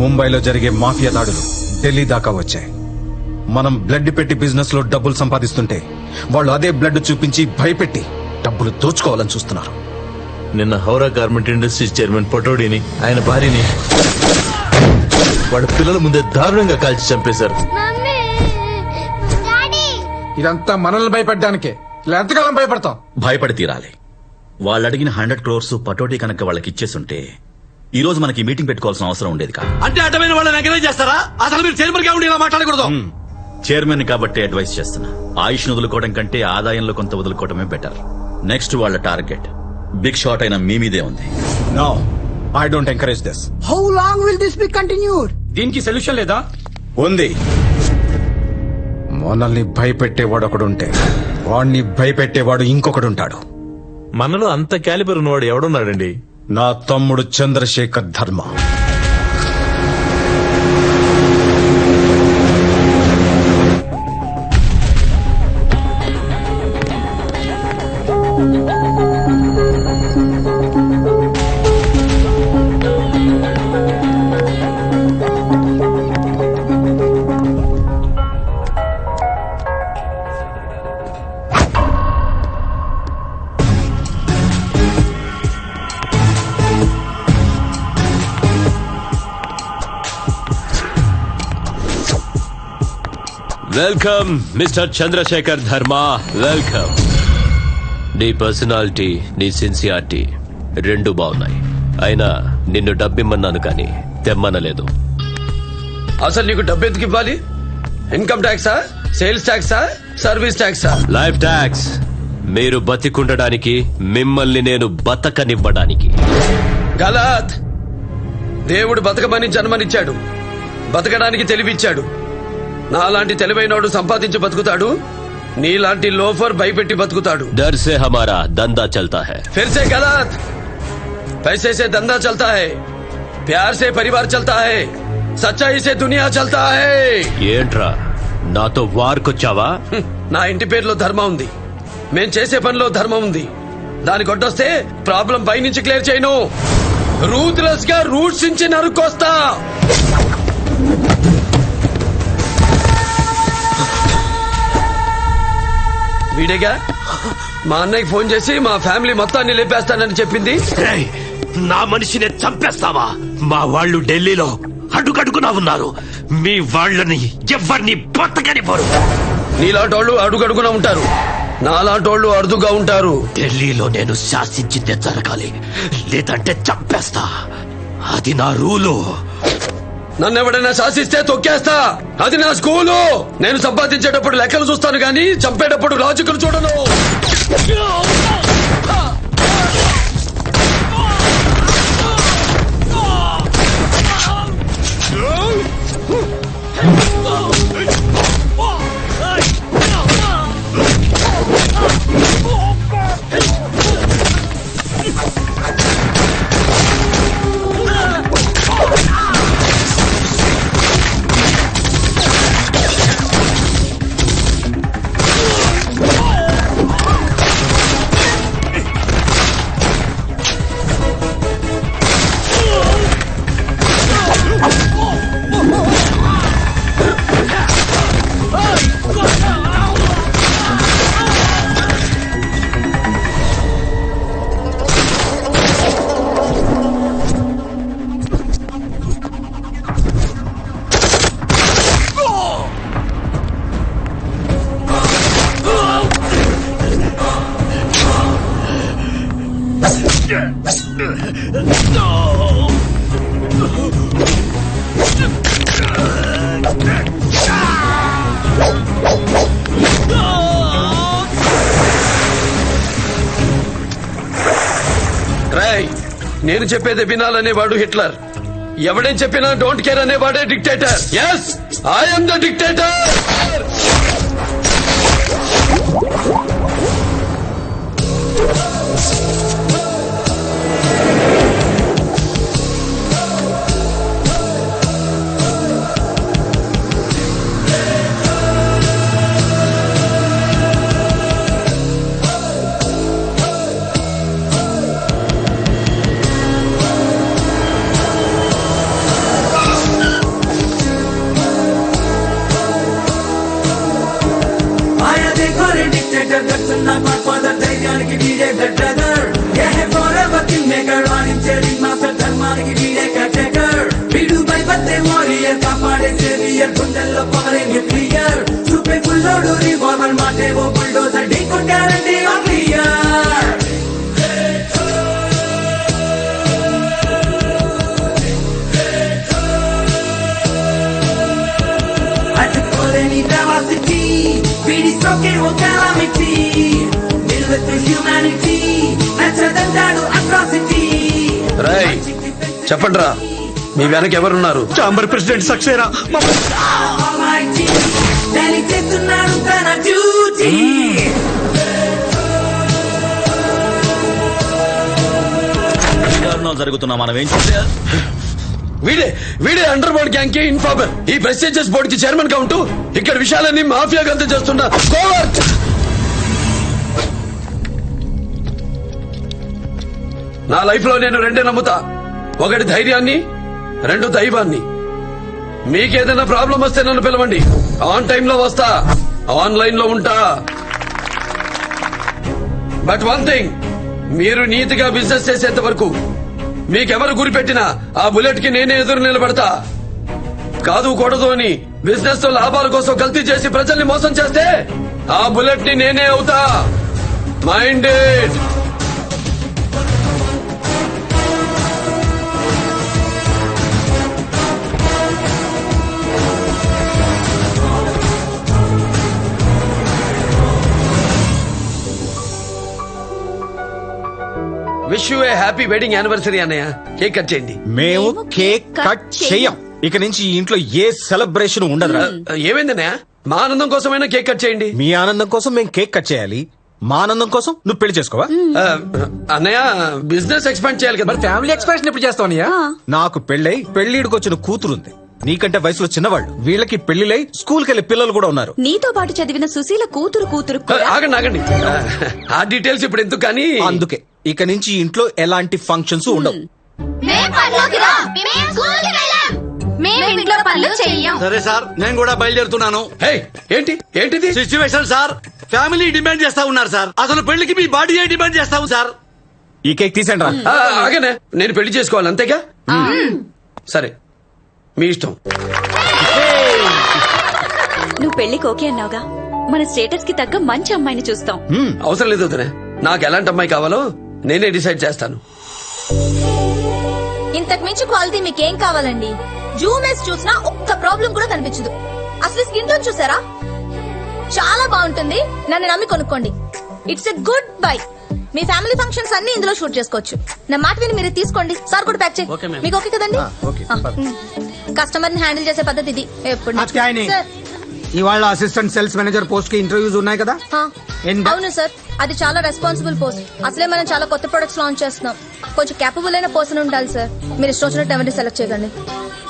ముంబైలో జరిగే మాఫియా దాడులు ఢిల్లీ దాకా వచ్చాయి. మనం బ్లడ్ పెట్టి బిజినెస్ లో డబ్బులు సంపాదిస్తుంటే వాళ్ళు అదే బ్లడ్ చూపించి భయపెట్టి డబ్బులు దోచుకోవాలని చూస్తున్నారు. నిన్న హౌరా గార్మెంట్ ఇండస్ట్రీస్ చైర్మన్ పటోడీని, ఆయన భార్యని వాడి పిల్లల ముందే దారుణంగా కాల్చి చంపేశారు. ఇదంతా మనల్ని భయపెట్టడానికే. ఇలా ఎంతకాలం భయపడతాం? భయపడి తీరాలి. వాళ్ళు అడిగిన 100 crores పటోటీ కనుక వాళ్ళకి ఇచ్చేస్తుంటే ఈ రోజు మనకి మీటింగ్ పెట్టుకోవాల్సిన అవసరం ఉండేది కాదు. అంటే అడ్డమైన వాళ్ళని ఎంకరేజ్ చేస్తారా? అసలు మీరు చైర్మన్ గా ఉండి ఇలా మాట్లాడకూడదు. చైర్మన్ కాబట్టి అడ్వైస్ చేస్తున్నా. ఆయుష్ వదులుకోవడం కంటే ఆదాయంలో కొంత వదులుకోవడమే బెటర్. నెక్స్ట్ వాళ్ళ టార్గెట్ బిగ్ షాట్ అయిన మీ మీదే ఉంది. No, I don't encourage this. How long will this be continued? దీనికి సొల్యూషన్ లేదా? ఉంది. మనల్ని భయపెట్టేవాడు ఒకడుంటే వాడిని భయపెట్టేవాడు ఇంకొకడుంటాడు. మనలో అంత క్యాలిబర్ ఉన్నవాడు ఎవడున్నాడండి? నా తమ్ముడు చంద్రశేఖర్ ధర్మ. వెల్కమ్ మిస్టర్ చంద్రశేఖర్ ధర్మ, వెల్కమ్. నీ పర్సనాలిటీ, నీ సిన్సియారిటీ రెండు బాగున్నాయి. అయినా నిన్ను డబ్బిమ్మన్నాను కానీ తెమ్మనలేదు. అసలు నీకు డబ్బు ఎందుకు ఇవ్వాలి? ఇన్కమ్ ట్యాక్సా, సేల్స్ ట్యాక్సా, సర్వీస్ ట్యాక్సా? Life tax. మీరు బతికుండడానికి, మిమ్మల్ని నేను బతకనివ్వడానికి. గలత్. దేవుడు బతకమని జన్మనిచ్చాడు, బతకడానికి తెలివిచ్చాడు. నాలాంటి తెలివైనోడు సంపాదించి బతుకుతాడు, నీలాంటి లోఫర్ భయపెట్టి బతుకుతాడు. डर से हमारा धंधा चलता है. फिर से गलत. पैसे से धंधा चलता है, प्यार से परिवार चलता है, सच्चाई से दुनिया चलता है. ఏంట్రా నాతో వార్కొచ్చావా? నా ఇంటి పేరులో ధర్మం ఉంది, మేం చేసే పనిలో ధర్మం ఉంది. దాని కొట్టొస్తే ప్రాబ్లం పై నుంచి క్లియర్ చేయను, రూత్లెస్ గా రూట్స్ నుంచి నరుకొస్తా. వీడేగా మా అన్నయ్యకి ఫోన్ చేసి మా ఫ్యామిలీ మొత్తాన్ని లేపేస్తానని చెప్పింది. నా మనిషిని చంపేస్తావా? మా వాళ్ళు ఢిల్లీలో అడుగడుగునా ఉన్నారు. మీ వాళ్ళని ఎవరిని బతకనివ్వరు. నీలాంటోళ్ళు అడుగడుగునా ఉంటారు, నాలాంటోళ్ళు అరుదుగా ఉంటారు. ఢిల్లీలో నేను శాసించిందే జరగాలి, లేదంటే చంపేస్తా. అది నా రూలు. నన్నెవడైనా శాసిస్తే తొక్కేస్తా. అది నా స్కూలు. నేను సంపాదించేటప్పుడు లెక్కలు చూస్తాను గానీ చంపేటప్పుడు లాజికలు చూడను. నేను చెప్పేది వినాలనేవాడు హిట్లర్, ఎవడేం చెప్పినా డోంట్ కేర్ అనేవాడే dictator. Yes, I am the dictator. Clear గుండెల్లో పవరే న్యూక్లియర్ చూపే ఫుల్లోడు రివాల్వర్ మాటేవో బుల్డోజర్ ఢీ కొట్టారంటే క్లియర్ అడ్డుకోలేని velocity వీడి స్ట్రోకే ఓ calamity deal with the humanity నచ్చదంటాడు atrocity రై చెప్పండ్రా మీ వెనక ఎవరున్నారు? చాంబర్ ప్రెసిడెంట్ సక్సేనా Almighty దాని చేస్తున్నాడు తన డ్యూటీ దారుణాలు జరుగుతున్నా మనం ఏం చేయాలి? వీడే అండర్ వరల్డ్ గ్యాంగ్ కి ఇన్ఫార్మర్. ఈ ప్రెస్టీజియస్ బోర్డ్ కి చైర్మన్ గా ఉంటూ ఇక్కడ విషయాలన్నీ మాఫియా గంత చేస్తున్నా కోవర్ట్. నా లైఫ్ లో నేను రెండే నమ్ముతా, ఒకటి ధైర్యాన్ని, రెండు దైవాన్ని. మీకేదైనా ప్రాబ్లం వస్తే నన్ను పిలవండి, ఆన్ టైమ్ లో వస్తా, ఆన్లైన్ లో ఉంటా. బట్ వన్ థింగ్, మీరు నీతిగా బిజినెస్ చేసేంత వరకు మీకెవరు గురి పెట్టినా ఆ బుల్లెట్ కి నేనే ఎదురు నిలబడతా. కాదు కూడదు అని బిజినెస్ తో లాభాల కోసం కల్తీ చేసి ప్రజల్ని మోసం చేస్తే ఆ బుల్లెట్ ని నేనే అవుతా. Minded. Wish you A happy wedding anniversary అన్నయ్య. కేక్ కట్ చేయండి. మేము కేక్ కట్ చెయ్యం. ఇక నుంచి ఈ ఇంట్లో ఏ సెలబ్రేషన్ ఉండదురా. ఏమైందన్నయ్య? మా ఆనందం కోసమైనా కేక్ కట్ చేయండి. మీ ఆనందం కోసం మేము కేక్ కట్ చేయాలి, మా ఆనందం కోసం నువ్వు పెళ్లి చేసుకోవా? అన్నయ్య బిజినెస్ ఎక్స్పాండ్ చేయాలి కదా. మరి ఫ్యామిలీ ఎక్స్పాన్షన్ ఎప్పుడు చేస్తావు అన్నయ్య? నాకు పెళ్ళై పెళ్లిడికి వచ్చిన కూతురుంది, నీకంటే వయసులో చిన్నవాళ్ళు. వీళ్ళకి పెళ్లిలై స్కూల్కి వెళ్లే పిల్లలు కూడా ఉన్నారు. నీతో పాటు చదివిన సుశీల కూతురు ఆగండి ఆగండి, ఆ డీటెయిల్స్ ఇప్పుడు ఎందుకు కానీ. అందుకే ఇక నుంచి ఈ ఇంట్లో ఎలాంటి ఫంక్షన్స్ ఉండవు. సరే సార్, నేను కూడా బయలుదేరుతున్నాను. హే, ఏంటి ఏంటిది? సిచ్యువేషన్ సార్, ఫ్యామిలీ డిమాండ్ చేస్తా ఉన్నారు సార్. అసలు పెళ్లికి మీ బాడీ ఏ డిమాండ్ చేస్తావు సార్? ఈ కేక్ తీసేండి రా. ఆగనే, నేను పెళ్లి చేసుకోవాలి అంతేగా. సరే మీ ఇష్టం. నువ్వు పెళ్లికి ఓకే అన్నావుగా, మన స్టేటస్ కి తగ్గ మంచి అమ్మాయిని చూస్తాం. అవసరం లేదు వదినే, నాకు ఎలాంటి అమ్మాయి కావాలో నేనే డిసైడ్ చేస్తాను. ఇంతకు మించి క్వాలిటీ మీకేం కావాలండి? జూమ్ వేసి చూసినా ఒక్క ప్రాబ్లం కూడా కనిపించదు. అసలు స్కిన్ టోన్ చూసారా? చాలా బాగుంటుంది. నన్ను నమ్మి కొనుక్కోండి. It's a good bye. Me family functions అన్ని ఇందులో షూట్ చేసుకోవచ్చు. నా మాట విని మీరు తీసుకోండి. సార్ కూడా ప్యాక్ చేయి. మీకు ఓకే కదండి? కస్టమర్ ని హ్యాండిల్ చేసే పద్ధతి ఇది. ఎప్పుడు సార్, ఇవాళ అసిస్టెంట్ సేల్స్ మేనేజర్ పోస్ట్ కి ఇంటర్వ్యూస్ ఉన్నాయి కదా? అవును సార్, అది చాలా రెస్పాన్సిబుల్ పోస్ట్. అసలే మనం చాలా కొత్త ప్రొడక్ట్స్ లాంచ్ చేస్తున్నాం. కొంచెం కేపబుల్ అయిన పర్సన్ ఉండాలి సార్. మీరు ఇష్టం వచ్చినట్టు ఎవరిని సెలెక్ట్ చేయకండి.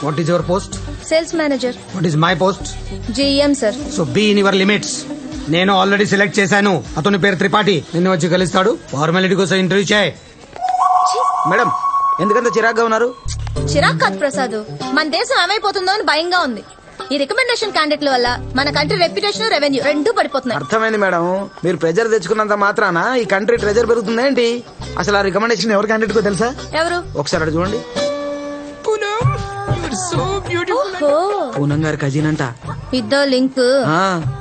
What is your post? Sales manager. What is my post? GM sir. So be in your limits. నేను ఆల్రెడీ సెలెక్ట్ చేశాను. అతని పేరు త్రిపాఠి. నిన్ను వచ్చి కలుస్తాడు. ఫార్మాలిటీ కోసం ఇంటర్వ్యూ చేయి. మేడం, ఎందుకంత చిరాగ్గా ఉన్నారు? చిరాక్ కాదు ప్రసాద్, మన దేశం ఏమైపోతుందో అని భయంగా ఉంది. ఈ రికమెండేషన్ క్యాండిడేట్ల వల్ల మన కంట్రీ రెప్యుటేషన్, రెవెన్యూ రెండూ పడిపోతున్నాయి. అర్థమైంది మేడం. మీరు ప్రెజర్ తెచ్చుకున్నంత మాత్రాన ఈ కంట్రీ ట్రెజర్ పెరుగుతుందా ఏంటి? అసలు ఆ రికమెండేషన్ ఎవరి క్యాండిడేట్ కో తెలుసా? ఎవరు? ఒకసారి అటు చూడండి. పూనం గారి కజిన్ అంట. ఇద్దరు లింక్.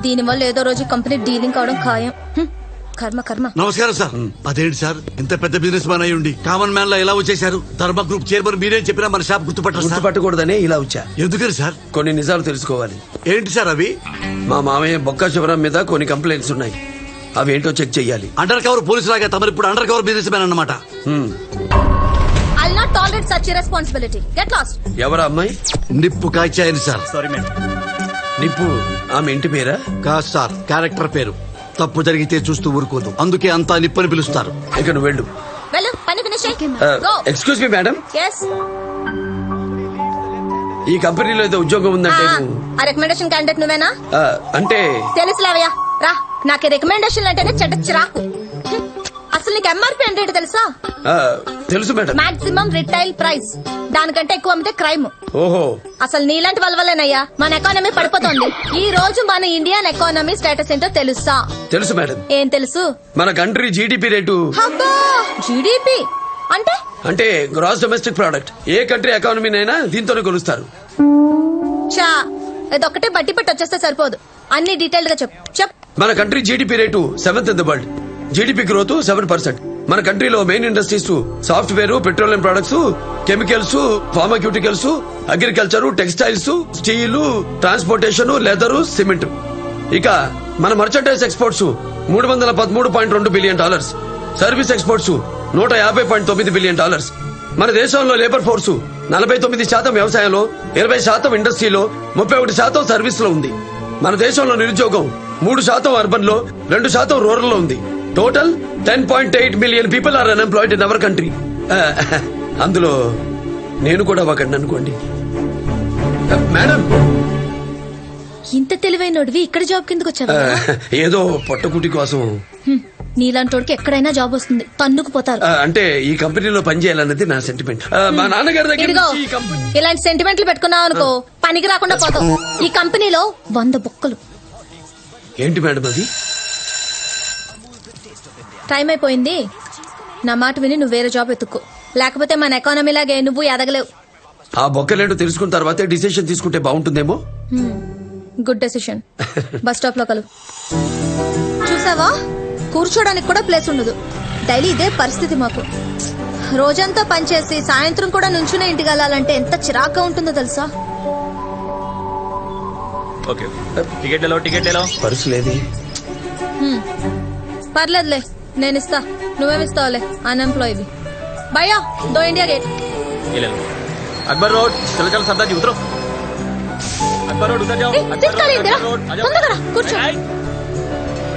దీని వల్ల ఏదో రోజు కంపెనీ డీలింగ్ అవడం ఖాయం. కర్మ కర్మ. నమస్కారం సార్. అదేంటి సార్, ఇంత పెద్ద బిజినెస్ మ్యాన్ అయి ఉండి కామన్ మ్యాన్ లా ఎలా వచ్చేసారు? ధర్మ గ్రూప్ చైర్మన్ మీరేం చెప్పినా మన షాప్ గుర్తుపట్టకూడదనే ఇలా వచ్చా. ఎందుకని సార్? కొన్ని నిజాలు తెలుసుకోవాలి. ఏంటి సార్ అవి? మా మామయ్య బొక్క శివరాం మీద కొన్ని కంప్లైంట్స్ ఉన్నాయి. అవి ఏంటో చెక్ చెయ్యాలి. అండర్ కవర్ పోలీసు లాగా తమరు ఇప్పుడు అండర్ కవర్ బిజినెస్ మ్యాన్ అన్నమాట. I'll not tolerate such irresponsibility. Get lost. ఎవరా అమ్మాయి? నిప్పు కాచాయని సార్. Sorry madam. నిప్పు ఆమె ఇంటి పేరా? కాదు సార్, క్యారెక్టర్ పేరు. తప్పు జరిగితే చూస్తూ ఊరుకోదు, అందుకే అంతా నిప్పని పిలుస్తారు. ఇక నువ్వు వెళ్ళు. వెళ్ళు, పని ఫినిష్ చేయి. Go. Excuse me madam, Yes. ఈ కంపెనీలో ఏదో ఉద్యోగం ఉందంటే ఆ రికమెండేషన్ క్యాండిడేట్ నువ్వేనా? అంటే తెలుసులేవయ్యా, రా. నాకు రికమెండేషన్ అంటేనే చెడ్డ చిరాకు. అసలు నీకు ఎంఆర్పీ అంటే ఏంటో తెలుసా? తెలుసు మేడం. Maximum retail price. దానికంటే ఎక్కువ అమ్మితే క్రైమ్. ఓహో, అసలు నీలాంటి వల్లనేనయ్యా మన ఎకానమీ పడిపోతుంది. ఈ రోజు మన ఇండియన్ ఎకానమీ స్టేటస్ ఏంటో తెలుసా? తెలుసు మేడం. ఏం తెలుసు? మన కంట్రీ జీడిపి రేటు. జీడిపి అంటే? అంటే గ్రాస్ డొమెస్టిక్ ప్రోడక్ట్. ఏ కంట్రీ ఎకానమీనైనా దీంతోనే కొలుస్తారు. చా, ఇదొక్కటే బట్టి పెట్టి వచ్చేస్తే సరిపోదు, అన్ని డీటెయిల్డ్ గా చెప్. మన country GDP rate 7th in the world. GDP growth 7%. మన కంట్రీలో main industries software, petroleum products, chemicals, pharmaceuticals, agriculture, textiles, steel, transportation, leather, cement. ఇక మన merchandise exports $313.2 billion, service exports $150.9 billion. మన దేశంలో లేబర్ ఫోర్స్ 49% వ్యవసాయంలో, 20% ఇండస్ట్రీలో, 31% సర్వీస్ లో ఉంది. మన దేశంలో నిరుద్యోగం 3% అర్బన్ లో, 2% రూరల్ లో ఉంది. Total 10.8 million people are unemployed in our country. అందులో నేను కూడా ఒకడిని అనుకోండి. మేడం, ఇంత తెలివైనోడివి ఇక్కడ జాబ్ కిందకు వచ్చావా? ఏదో పొట్టకుటి కోసం. నీలాంటోడికి ఎక్కడైనా జాబ్ వస్తుంది, తన్నుకుపోతారు. అంటే ఈ కంపెనీలో పనిచేయాలన్నది నా సెంటిమెంట్. మా నాన్నగారి దగ్గర ఇదిగో, నుంచి ఈ కంపెనీ. ఇలాంటి సెంటిమెంట్లు పెట్టుకున్నావు అనుకో పనికి రాకుండా పోతావు. ఈ కంపెనీలో 100 బొక్కలు. ఏంటి మేడం అది? టైం అయిపోయింది, నా మాట విని నువ్వు వేరే జాబ్ ఎత్తుక్కో, లేకపోతే మన ఎకానమీ లాగే నువ్వు ఎదగలేవు. ఆ బొక్కలేంటో తెలుసుకున్న తర్వాతే డిసిషన్ తీసుకుంటే బాగుంటుందేమో. Good decision. బస్ స్టాప్ లో కలు. చూసావా, కూర్చోడానికి కూడా ప్లేస్ ఉండదు. డైలీ ఇదే పరిస్థితి మాకు. రోజంతా పనిచేసి సాయంత్రం కూడా నుంచునే ఇంటికి వెళ్ళాలంటే ఎంత చిరాగ్గా ఉంటుందో తెలుసా? ఓకే, టికెట్ ఎలా పర్సు లేది. పర్లేదులే, నేను ఇస్తా. నువ్వేమిస్తావులే, అన్ఎంప్లాయీ. భయ్యా, దో ఇండియా గేట్. అక్బర్ రోడ్, చల్ చల్ సర్దార్ ఉతరో. అక్బర్ రోడ్ ఉతర్ జాओ. తీసుకెళ్ళి ఇందిరా, తొందరగా రా, కూర్చో.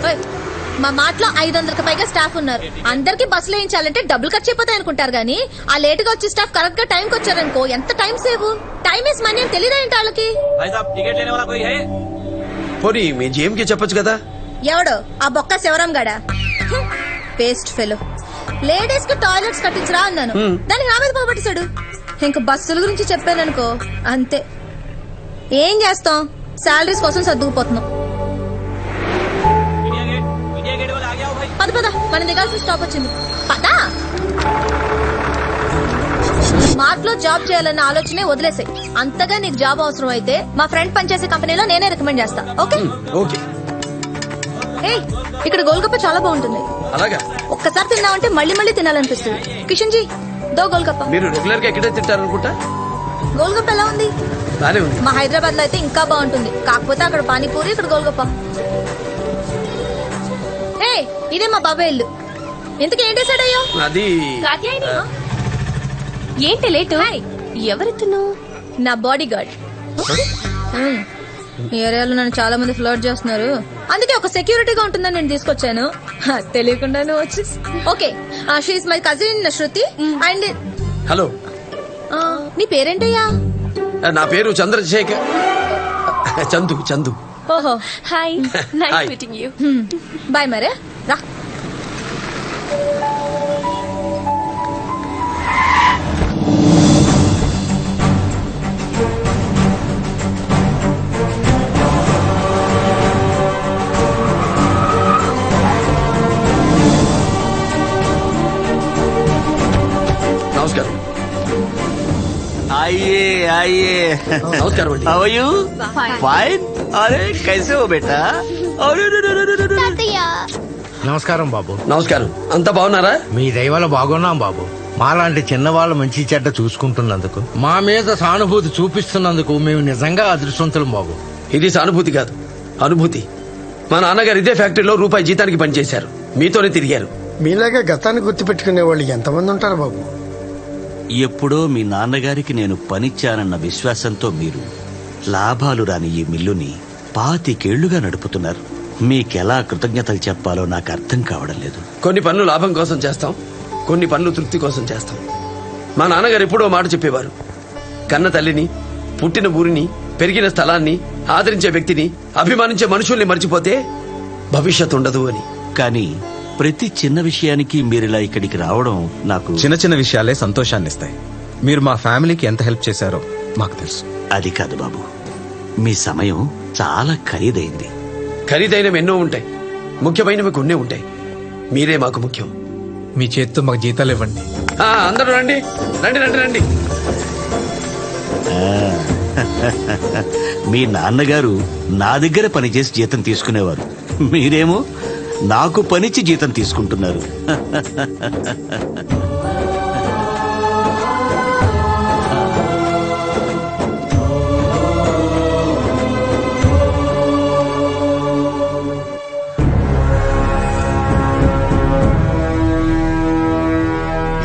ఓయ్, మా మాటలో 500కి పైగా స్టాఫ్ ఉన్నారు. అందరికి బస్సులు వేయించాలంటే డబ్బులు ఖర్చు అయిపోతాయి అనుకుంటారు గానీ, ఆ లేట్ గా వచ్చే స్టాఫ్ కరెక్ట్ గా టైం కి వచ్చారనుకో ఎంత time save. Time is money అని తెలియదా ఏంటి వాళ్ళకి? పోనీ మీ జీఎం కి చెప్పొచ్చు కదా. ఎవడో ఆ బొక్క శివరాం గడా, వేస్ట్ ఫెలో. లేడీస్ కి టాయిలెట్స్ కట్టించరా అన్నాను, దానికి నా మీద పోగొట్టేశాడు. ఇంక బస్సుల గురించి చెప్పాననుకో అంతే. ఏం చేస్తాం, శాలరీస్ కోసం సర్దుకుపోతున్నాం. పద పద, మనం దిగాల్సిన స్టాప్ వచ్చింది. పదా, స్మార్ట్ లో జాబ్ చేయాలన్న ఆలోచనే వదిలేసాయి. అంతగా నీకు జాబ్ అవసరం అయితే మా ఫ్రెండ్ పనిచేసే కంపెనీలో నేనే రికమెండ్ చేస్తా. ఓకే ఓకే, ఏయ్, ఇక్కడ గోల్గప్ప చాలా బాగుంటుంది. అలాగా. ఒక్కసారి తిన్నామంటే మళ్ళీ మళ్ళీ తినాలనిపిస్తుంది. కిషన్ జీ, దో గోల్గప్ప. మీరు రెగ్యులర్ గా ఎక్కడే తింటారనుకుంటా. గోల్గప్ప ఎలా ఉంది? బానే ఉంది. మా హైదరాబాద్ లో అయితే ఇంకా బాగుంటుంది, కాకపోతే అక్కడ పానీపూరి, ఇక్కడ గోల్గప్ప. ఏ, ఇదే మా బాబాయ్ ఇల్లు. ఇంతకీ ఏం డిసైడ్ అయ్యో? అది ఏంటి లేటు? ఎవరెత్తును? నా బాడీ గార్డ్. ఈ ఏరియాలో నన్ను చాలా మంది ఫ్లర్ట్ చేస్తున్నారు, అందుకే ఒక సెక్యూరిటీగా ఉంటుందని నేను తీసుకొచ్చాను. తెలియకుండానే వచ్చి. Okay, she's my cousin Shruti. And hello, నీ పేరేంటయ్యా? నా పేరు చంద్రశేఖర్. చందు చందు. ఓహో, hi, Hi. Nice meeting you. Bye మరే, రా. నమస్కారం. आइए आइए నమస్కారం అండి. हाउ आर यू फाइन अरे कैसे हो बेटा अरे నమస్కారం బాబు. నమస్కారం. అంతా బాగున్నారా? మీ దయవల్ల బాగున్నాం బాబు. మాలాంటి చిన్నవాళ్ళు మంచి చెడ్డ చూసుకుంటున్నందుకు, మా మీద సానుభూతి చూపిస్తున్నందుకు మేము నిజంగా అదృష్టవంతులం బాబు. ఇది సానుభూతి కాదు, అనుభూతి. మా నాన్నగారు ఇదే ఫ్యాక్టరీలో రూపాయి జీతానికి పనిచేశారు, మీతోనే తిరిగారు. మీలాగా గతాన్ని గుర్తుపెట్టుకునే వాళ్ళు ఎంతమంది ఉంటారు బాబు? ఎప్పుడో మీ నాన్నగారికి నేను పనిచ్చానన్న విశ్వాసంతో మీరు లాభాలు రాని ఈ మిల్లుని 25 ఏళ్లుగా నడుపుతున్నారు. మీకెలా కృతజ్ఞతలు చెప్పాలో నాకు అర్థం కావడం లేదు. కొన్ని పనులు లాభం కోసం చేస్తాం, కొన్ని పనులు తృప్తి కోసం చేస్తాం. మా నాన్నగారు ఎప్పుడో మాట చెప్పేవారు, కన్న తల్లిని, పుట్టిన ఊరిని, పెరిగిన స్థలాన్ని, ఆదరించే వ్యక్తిని, అభిమానించే మనుషుల్ని మర్చిపోతే భవిష్యత్తు ఉండదు అని. కానీ ప్రతి చిన్న విషయానికి మీరిలా ఇక్కడికి రావడం నాకు చిన్న చిన్న విషయాలే సంతోషాన్ని ఇస్తాయి. మీరు మా ఫ్యామిలీకి ఎంత హెల్ప్ చేశారో మాకు తెలుసు. అది కాదు బాబు, మీ సమయం చాలా ఖరీదైంది. ఖరీదైనవి ఎన్నో ఉంటాయి, ముఖ్యమైనవి కొన్నే ఉంటాయి. మీరే మాకు ముఖ్యం. మీ చేతితో మాకు జీతాలు ఇవ్వండి. అందరూ రండి రండి రండి రండి. మీ నాన్నగారు నా దగ్గర పనిచేసి జీతం తీసుకునేవారు. మీరేమో నాకు పనిచ్చి జీతం తీసుకుంటున్నారు.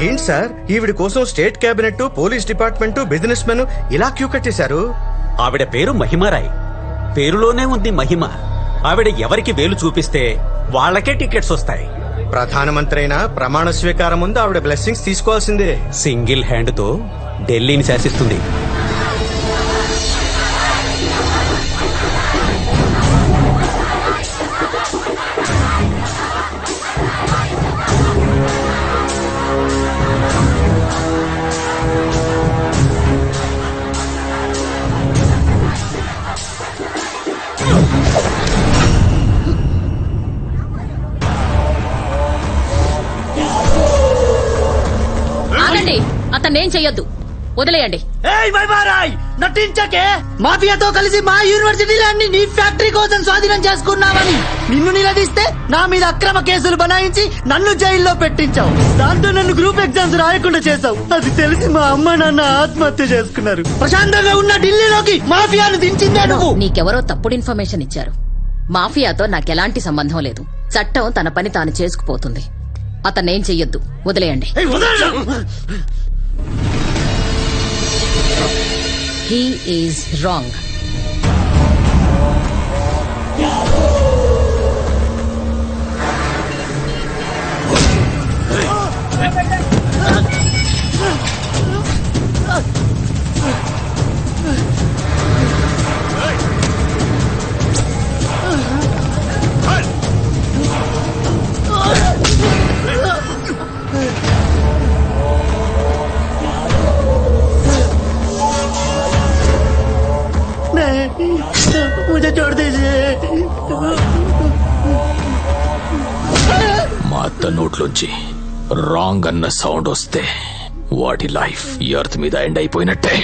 ఏంటి సార్ ఈవిడ కోసం state cabinet, police department, business men ఇలా క్యూ కట్టేశారు. ఆవిడ పేరు మహిమారాయ్. పేరులోనే ఉంది మహిమ. ఆవిడ ఎవరికి వేలు చూపిస్తే వాళ్ళకే టికెట్స్ వస్తాయి. ప్రధానమంత్రి అయినా ప్రమాణ స్వీకారం ముందు ఆవిడ బ్లెస్సింగ్స్ తీసుకోవాల్సిందే. సింగిల్ హ్యాండ్ తో ఢిల్లీని శాసిస్తుంది. ఆగండి, అతన్నేం చెయ్యొద్దు, వదిలేయండి. నటించకే. మాఫియాతో కలిసి మా యూనివర్సిటీలో అన్ని నీ ఫ్యాక్టరీ కోసం స్వాధీనం చేసుకున్నావని నిన్ను నిలదీస్తే నా మీద అక్రమ కేసులు బనాయించి నన్ను జైల్లో పెట్టించావు. దాంతో నన్ను గ్రూప్ ఎగ్జామ్స్ రాయకుండా చేసావు. అది తెలిసి మా అమ్మ నాన్న ఆత్మహత్య చేసుకున్నారు. ప్రశాంతంగా ఉన్న ఢిల్లీలోకి మాఫియాను దించిందే నువ్వు. నీకెవరో తప్పుడు ఇన్ఫర్మేషన్ ఇచ్చారు. మాఫియాతో నాకెలాంటి సంబంధం లేదు. చట్టం తన పని తాను చేసుకుపోతుంది. అతన్నేం చెయ్యొద్దు, వదిలేయండి. He is wrong. मुझे छोड़ दीजिए. మా అత్త నోట్లోంచి రాంగ్ అన్న సౌండ్ వస్తే వాటి లైఫ్ ఈ ఎర్త్ మీద ఎండ్ అయిపోయినట్టే.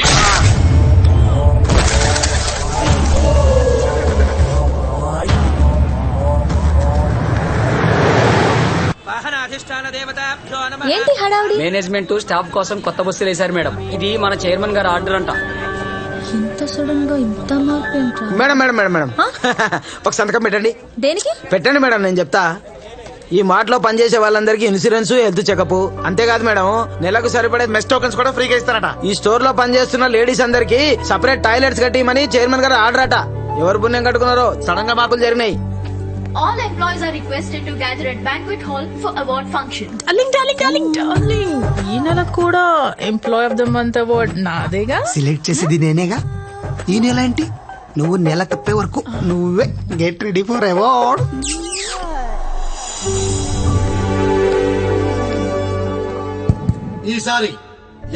ఏంటి హడావుడి? మేనేజ్మెంట్ స్టాఫ్ కోసం కొత్త బస్సులు వేశారు మేడం. ఇది మన చైర్మన్ గారు ఆర్డర్ అంట. ఇంత సడన్ గా ఇంత మార్పు ఏంట్రా? మేడం మేడం మేడం మేడం ఒక సంతకం పెట్టండి. దేనికి? పెట్టండి మేడం, నేను చెప్తా. ఈ మాటలో పనిచేసే వాళ్ళందరికీ ఇన్సూరెన్స్, హెల్త్ చెకప్, అంతేకాదు మేడం నెలకు సరిపడే మెస్ టోకెన్స్ కూడా ఫ్రీగా ఇస్తారట. ఈ స్టోర్ లో పనిచేస్తున్న లేడీస్ అందరికి సపరేట్ టాయిలెట్స్ కట్టిమని చైర్మన్ గారు ఆర్డర్ అట. ఎవరు పుణ్యం కట్టుకున్నారో సడన్ గా మార్పులు జరిగినాయి. All employees are requested to gather at banquet hall for award function. ఈ నెల కూడా employee of the month award నాదేగా. సెలెక్ట్ చేసేది నేనేగా. ఈ నెల ఏంటి, నువ్వు నెల తప్పే వరకు నువ్వే గెట్ రెడీ ఫర్ అవార్డ్. ఈసారి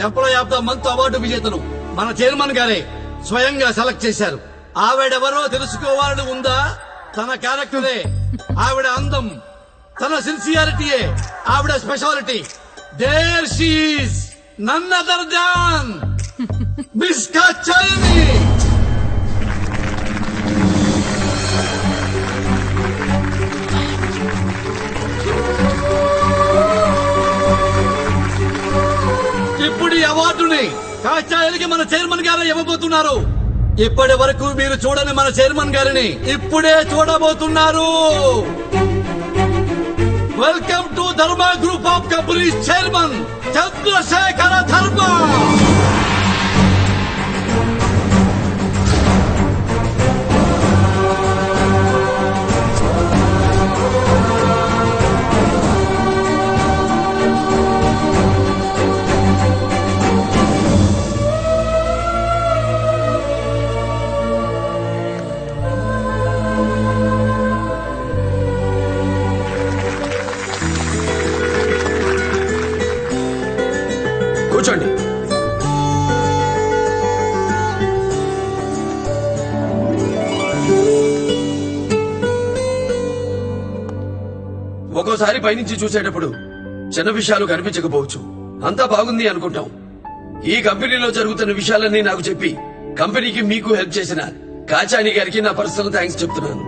employee of the month award విజేతను మన చైర్మన్ గారే స్వయంగా సెలెక్ట్ చేశారు. ఆవిడెవరో తెలుసుకోవాలని ఉందా? తన క్యారెక్టరే, ఆవిడ అందం, తన సిన్సియారిటీయే ఆవిడ speciality. There she is none other than miss కాచాయని. ఇప్పుడు ఈ అవార్డుని కాచాయనికి మన చైర్మన్ గారు ఇవ్వబోతున్నారు. ఇప్పటి వరకు మీరు చూడని మన చైర్మన్ గారిని ఇప్పుడే చూడబోతున్నారు. Welcome to Dharma group of companies chairman Chandrasekhara Dharma. కూర్చోండి. ఒక్కోసారి పైనుంచి చూసేటప్పుడు చిన్న విషయాలు కనిపించకపోవచ్చు. అంతా బాగుంది అనుకుంటాం. ఈ కంపెనీలో జరుగుతున్న విషయాలన్నీ నాకు చెప్పి కంపెనీకి మీకు హెల్ప్ చేసిన కాచాని గారికి నా పర్సనల్ థ్యాంక్స్ చెప్తున్నాను.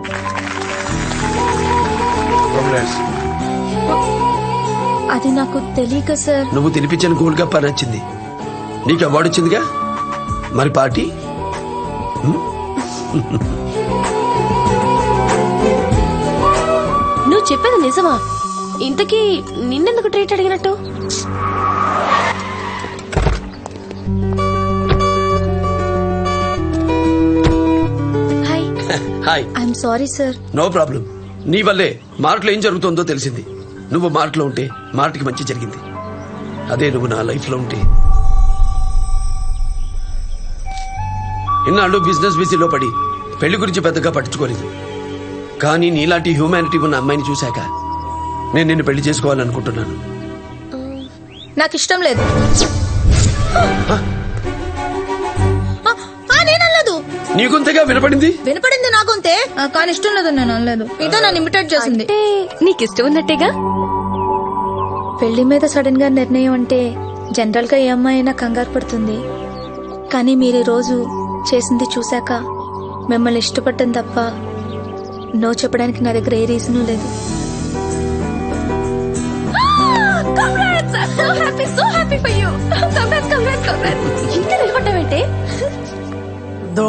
అది నాకు తెలియక సార్. నువ్వు తినిపించిన గోల్డ్ కప్ నచ్చింది, నీకు అవార్డు వచ్చిందిగా, మరి పార్టీ? నువ్వు చెప్పేది నిజమా? ఇంతకీ నిన్నెందుకు ట్రీట్ అడిగినట్టు? Hi. Hi. I'm sorry sir. No problem. నీ వల్లే మార్ట్లో ఏం జరుగుతుందో తెలిసింది. నువ్వు మార్ట్లో ఉంటే మార్ట్కి మంచి జరిగింది. అదే నువ్వు నా లైఫ్ లో ఉంటే ఇన్నాళ్ళు బిజినెస్ బిజీలో పడి పెళ్లి గురించి పెద్దగా పట్టించుకోలేదు. కానీ నీలాంటి హ్యూమానిటీ ఉన్న అమ్మాయిని చూశాక నేను నిన్ను పెళ్లి చేసుకోవాలనుకుంటున్నాను. నాకు ఇష్టం లేదు. నేనలేదు. నీ గొంతగా వినపడింది. వినపడింది నా గొంతే, కానీ ఇష్టం లేదు. నేను అనలేదు. ఇదో నన్ను ఇమిటేట్ చేసింది. నీకు ఇష్టం ఉన్నట్టేగా. పెళ్లి మీద సడన్ గా నిర్ణయం అంటే జనరల్ గా ఏ అమ్మాయి అయినా కంగారు పడుతుంది. కానీ మీరు ఈ రోజు చేసింది చూశాక మిమ్మల్ని ఇష్టపడటం తప్ప నో చెప్పడానికి నా దగ్గర ఏ రీజను లేదు. ఇంకా నిలబడ్డావంటే